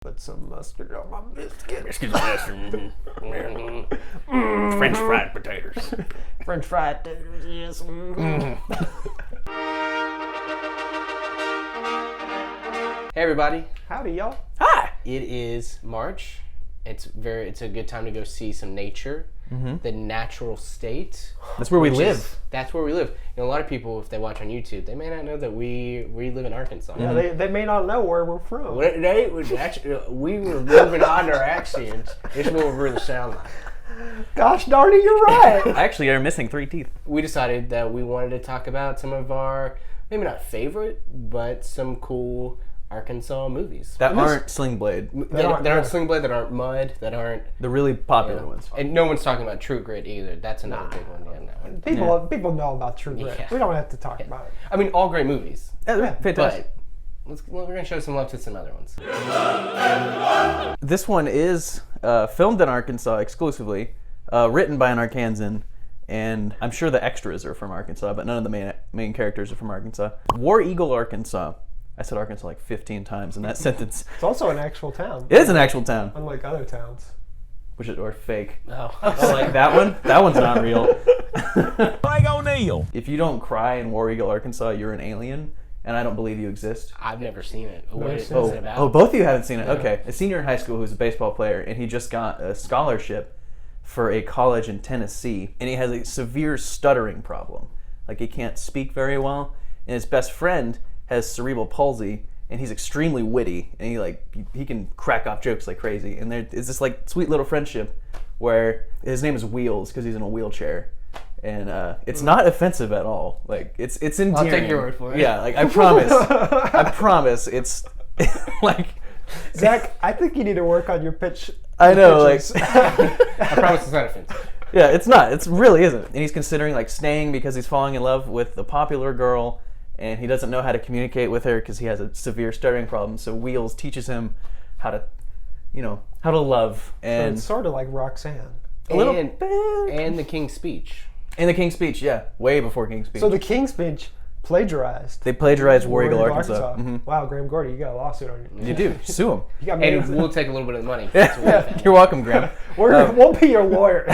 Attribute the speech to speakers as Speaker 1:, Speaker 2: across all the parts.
Speaker 1: Put some mustard on my biscuit.
Speaker 2: Biscuits and mustard. French fried potatoes.
Speaker 1: French fried potatoes, yes.
Speaker 3: Hey everybody.
Speaker 1: Howdy, y'all.
Speaker 2: Hi.
Speaker 3: It is March. It's a good time to go see some nature. The natural state.
Speaker 2: That's where we live.
Speaker 3: That's where we live. You know, a lot of people, if they watch on YouTube, they may not know that we live in Arkansas.
Speaker 1: Yeah, they may not know where we're from.
Speaker 3: We were moving on our accents. This is what we really sound like.
Speaker 1: Gosh darn it, you're right.
Speaker 2: Actually, you're missing 3 teeth.
Speaker 3: We decided that we wanted to talk about some of our, maybe not favorite, but some cool Arkansas movies.
Speaker 2: That aren't Sling Blade.
Speaker 3: That aren't Sling Blade, that aren't Mud, that aren't...
Speaker 2: The really popular ones.
Speaker 3: And no one's talking about True Grit either. That's another big one. Yeah, that one.
Speaker 1: People know about True Grit.
Speaker 3: Yeah.
Speaker 1: We don't have to talk about it.
Speaker 3: I mean, all great movies.
Speaker 2: Fantastic.
Speaker 3: But we're going to show some love to some other ones.
Speaker 2: This one is filmed in Arkansas exclusively, written by an Arkansan, and I'm sure the extras are from Arkansas, but none of the main characters are from Arkansas. War Eagle, Arkansas. I said Arkansas like 15 times in that sentence.
Speaker 1: It's also an actual town.
Speaker 2: It is an actual town.
Speaker 1: Unlike other towns.
Speaker 2: Or fake.
Speaker 3: Oh.
Speaker 2: Like that one? That one's not real.
Speaker 4: Like O'Neal.
Speaker 2: If you don't cry in War Eagle, Arkansas, you're an alien, and I don't believe you exist.
Speaker 3: I've never seen it. What is
Speaker 1: Oh.
Speaker 3: it about?
Speaker 2: Oh, both of you haven't seen it? Okay. A senior in high school who's a baseball player, and he just got a scholarship for a college in Tennessee, and he has a severe stuttering problem. Like, he can't speak very well, and his best friend has cerebral palsy, and he's extremely witty, and he can crack off jokes like crazy. And there is this like sweet little friendship where his name is Wheels because he's in a wheelchair, and it's not offensive at all. Like it's endearing.
Speaker 3: I'll take your word for it.
Speaker 2: Yeah, like I promise, it's like
Speaker 1: Zach, I think you need to work on your pitch.
Speaker 2: I know,
Speaker 1: pitches.
Speaker 3: I promise it's not offensive.
Speaker 2: yeah, it's not. It really isn't. And he's considering like staying because he's falling in love with a popular girl. And he doesn't know how to communicate with her because he has a severe stuttering problem. So Wheels teaches him how to love. And
Speaker 1: It's sort of like Roxanne.
Speaker 2: a little
Speaker 3: and,
Speaker 2: bit.
Speaker 3: and the King's Speech.
Speaker 2: And the King's Speech, yeah, way before King's Speech.
Speaker 1: So the King's Speech plagiarized.
Speaker 2: They plagiarized War Eagle, Arkansas.
Speaker 1: Wow, Graham Gordy, you got a lawsuit on you.
Speaker 2: You do sue him.
Speaker 1: You got
Speaker 3: And
Speaker 1: millions.
Speaker 3: we'll take a little bit of the money. That's what we found.
Speaker 2: You're welcome, Graham.
Speaker 1: We'll be your lawyer.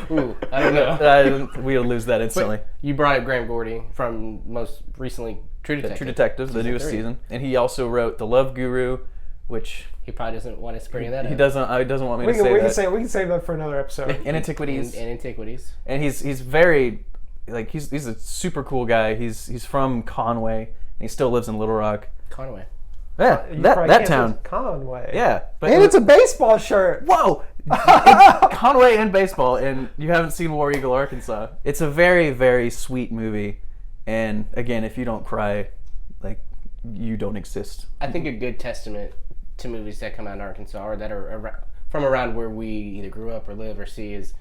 Speaker 3: Ooh, I don't know.
Speaker 2: We'll lose that instantly.
Speaker 3: You brought up Graham Gordy from most recently True Detective.
Speaker 2: True Detective, the newest
Speaker 3: 3.
Speaker 2: season, and he also wrote The Love Guru, which
Speaker 3: He probably doesn't want us to bring that up.
Speaker 2: he doesn't. He doesn't want me
Speaker 1: we
Speaker 2: to
Speaker 1: can,
Speaker 2: say
Speaker 1: we,
Speaker 2: that.
Speaker 1: can save that for another episode.
Speaker 2: And Antiquities.
Speaker 3: And Antiquities.
Speaker 2: And he's very, like, he's a super cool guy. He's from Conway, and he still lives in Little Rock.
Speaker 3: Conway.
Speaker 2: Yeah,
Speaker 1: You
Speaker 2: that
Speaker 1: probably can't
Speaker 2: town.
Speaker 1: say Conway.
Speaker 2: Yeah, but
Speaker 1: And it's a baseball shirt.
Speaker 2: whoa, it's Conway and baseball, and you haven't seen War Eagle, Arkansas. It's a very, very sweet movie, and again, if you don't cry, like, you don't exist.
Speaker 3: I think a good testament to movies that come out in Arkansas or that are from around where we either grew up or live or see is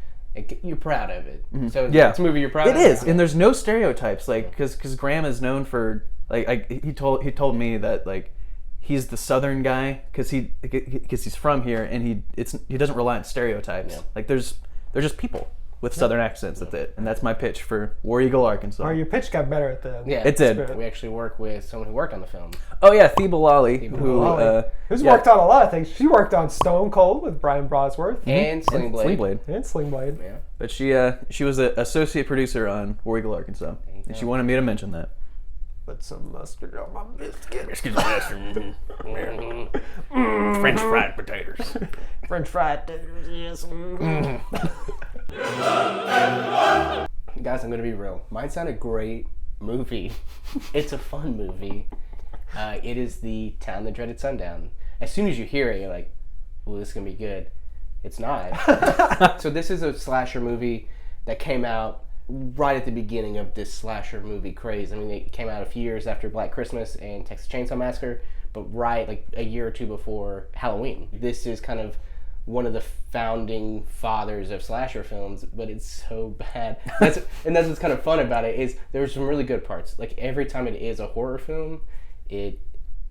Speaker 3: you're proud of it. So
Speaker 2: Yeah.
Speaker 3: it's a movie you're proud of.
Speaker 2: It is, and there's no stereotypes, like, because Graham is known for, like he told me that, like, he's the Southern guy because he's from here, and he doesn't rely on stereotypes.
Speaker 3: Yeah.
Speaker 2: Like, there's just people with Southern accents. That's it, and that's my pitch for War Eagle, Arkansas.
Speaker 1: Or your pitch got better at the end.
Speaker 3: Yeah,
Speaker 2: It did.
Speaker 3: We actually work with someone who worked on the film.
Speaker 2: Oh yeah, Theba Lawley,
Speaker 1: Who's worked on a lot of things. She worked on Stone Cold with Brian Bosworth
Speaker 3: And Sling Blade.
Speaker 2: Sling Blade.
Speaker 1: and Sling Blade.
Speaker 3: Yeah.
Speaker 2: But she was an associate producer on War Eagle, Arkansas, and she wanted me to mention that.
Speaker 1: Put some mustard on my biscuit.
Speaker 2: Biscuits and mustard.
Speaker 4: French fried potatoes.
Speaker 1: French fried potatoes, yes.
Speaker 3: Guys, I'm going to be real. Mine's not a great movie. It's a fun movie. It is The Town That Dreaded Sundown. As soon as you hear it, you're like, well, this is going to be good. It's not. So this is a slasher movie that came out right at the beginning of this slasher movie craze. I mean, it came out a few years after Black Christmas and Texas Chainsaw Massacre, but right like a year or two before Halloween. This is kind of one of the founding fathers of slasher films, but it's so bad. That's what's kind of fun about it, is there's some really good parts. Like, every time it is a horror film, it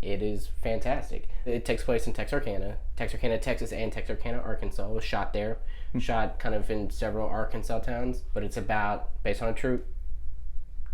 Speaker 3: is fantastic. It takes place in Texarkana, Texas, and Texarkana, Arkansas. It was shot there, shot kind of in several Arkansas towns, but it's based on a true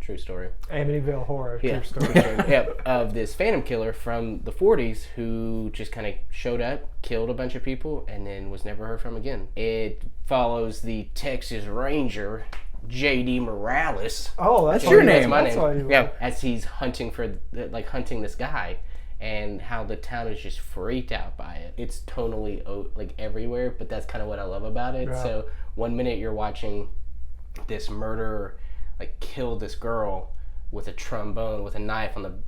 Speaker 3: True story.
Speaker 1: Amityville Horror.
Speaker 3: Yeah,
Speaker 1: True story.
Speaker 3: yeah, of this phantom killer from the 40s who just kind of showed up, killed a bunch of people, and then was never heard from again. It follows the Texas Ranger, J.D. Morales.
Speaker 1: Oh, that's
Speaker 2: your
Speaker 1: why-
Speaker 2: name.
Speaker 3: My
Speaker 1: That's why you
Speaker 3: name. Yeah, as he's hunting hunting this guy, and how the town is just freaked out by it. It's totally like everywhere, but that's kind of what I love about it.
Speaker 1: Yeah.
Speaker 3: So one minute you're watching this murderer like kill this girl with a trombone, with a knife on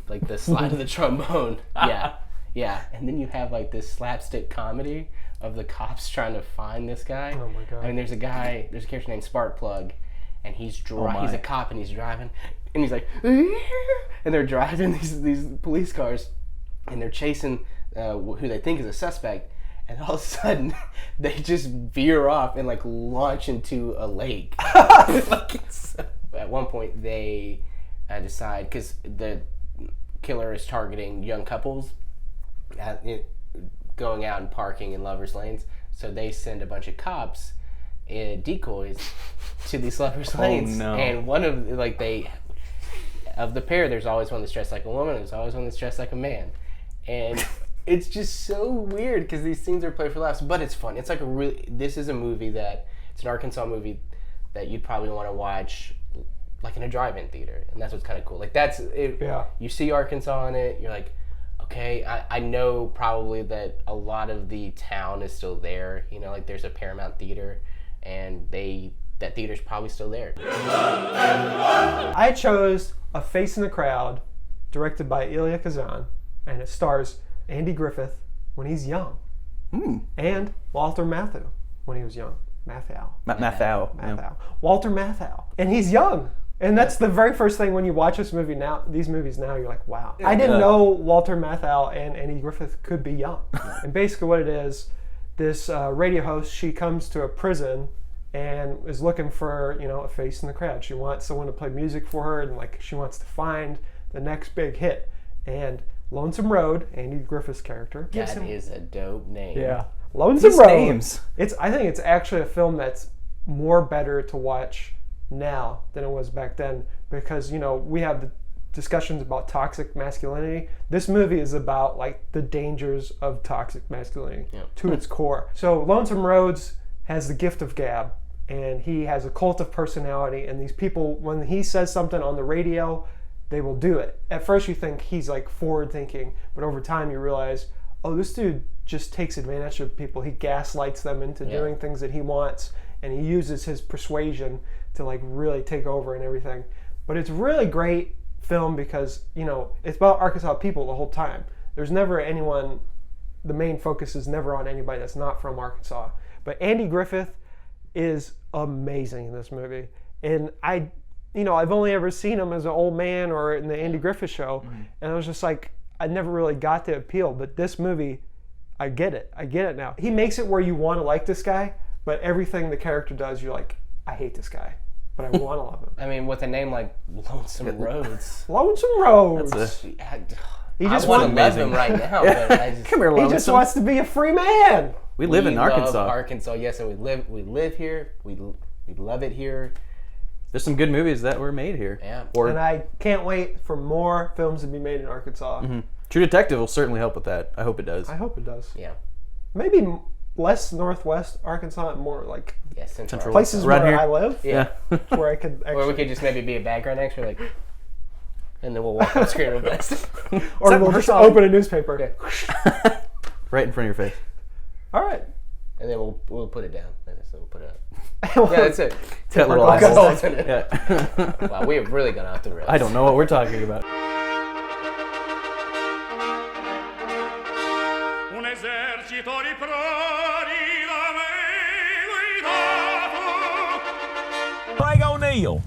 Speaker 3: the slide of the trombone. Yeah. And then you have like this slapstick comedy of the cops trying to find this guy.
Speaker 1: Oh my God.
Speaker 3: I mean, there's a character named Sparkplug, and he's
Speaker 2: my.
Speaker 3: he's a cop and he's driving, and he's like, and they're driving these police cars, and they're chasing who they think is a suspect. And all of a sudden, they just veer off and like launch into a lake. At one point, they decide, because the killer is targeting young couples going out and parking in lovers' lanes. So they send a bunch of cops, decoys, to these lovers' lanes.
Speaker 2: no.
Speaker 3: And one of of the pair, there's always one that's dressed like a woman. There's always one that's dressed like a man, and it's just so weird because these scenes are played for laughs, but it's fun. It's like this is a movie it's an Arkansas movie that you'd probably want to watch like in a drive-in theater, and that's what's kind of cool. Like that's it.
Speaker 1: Yeah.
Speaker 3: You see Arkansas in it, you're like, okay, I know probably that a lot of the town is still there. You know, like there's a Paramount Theater, and that theater's probably still there.
Speaker 1: I chose A Face in the Crowd, directed by Elia Kazan, and it stars Andy Griffith when he's young, and Walter Matthau when he was young. Matthau. Walter Matthau. And he's young. And that's the very first thing when you watch these movies now, you're like, wow. I didn't know Walter Matthau and Andy Griffith could be young. And basically what it is, this radio host, she comes to a prison and is looking for, a face in the crowd. She wants someone to play music for her, and like she wants to find the next big hit. And Lonesome Road, Andy Griffith's character.
Speaker 3: That is a dope name.
Speaker 1: Yeah. Lonesome
Speaker 2: These
Speaker 1: Road.
Speaker 2: names.
Speaker 1: I think it's actually a film that's more better to watch now than it was back then, because we have the discussions about toxic masculinity. This movie is about like the dangers of toxic masculinity to its core. So Lonesome Rhodes has the gift of gab, and he has a cult of personality, and these people, when he says something on the radio, they will do it. At first you think he's like forward thinking, but over time you realize, oh, this dude just takes advantage of people. He gaslights them into doing things that he wants, and he uses his persuasion to like really take over and everything. But it's really great film because, it's about Arkansas people the whole time. There's never anyone, the main focus is never on anybody that's not from Arkansas. But Andy Griffith is amazing in this movie. And I've only ever seen him as an old man or in the Andy Griffith Show. And I was just like, I never really got the appeal. But this movie, I get it. I get it now. He makes it where you want to like this guy, but everything the character does, you're like, I hate this guy, but I want to love him.
Speaker 3: I mean, with a name like Lonesome Rhodes.
Speaker 1: Lonesome Rhodes.
Speaker 3: He just want to love him right now. But I just,
Speaker 2: Come here,
Speaker 1: He
Speaker 2: Lonesome.
Speaker 1: just wants to be a free man.
Speaker 2: We live in Arkansas.
Speaker 3: Love Arkansas, yes, and we live here. We love it here.
Speaker 2: There's some good movies that were made here.
Speaker 3: Yeah.
Speaker 1: And I can't wait for more films to be made in Arkansas.
Speaker 2: True Detective will certainly help with that. I hope it does.
Speaker 1: I hope it does.
Speaker 3: Yeah.
Speaker 1: Maybe less northwest Arkansas and more like
Speaker 3: Central.
Speaker 1: places
Speaker 2: Around
Speaker 1: where
Speaker 2: here?
Speaker 1: I live,
Speaker 3: Yeah.
Speaker 1: where I could actually...
Speaker 3: Or we could just maybe be a background extra, like, and then we'll walk on screen real fast.
Speaker 1: Or we'll just open a newspaper.
Speaker 2: Right in front of your face.
Speaker 1: All right.
Speaker 3: And then we'll put it down. So we'll put it up. Yeah, that's it.
Speaker 2: That little
Speaker 1: Typical
Speaker 2: eyeball.
Speaker 1: guys.
Speaker 2: Yeah.
Speaker 3: Wow, we have really gone off the rails.
Speaker 2: I don't know what we're talking about.
Speaker 5: Un esercito di prodi da me guidato.
Speaker 4: Flag O'Neal.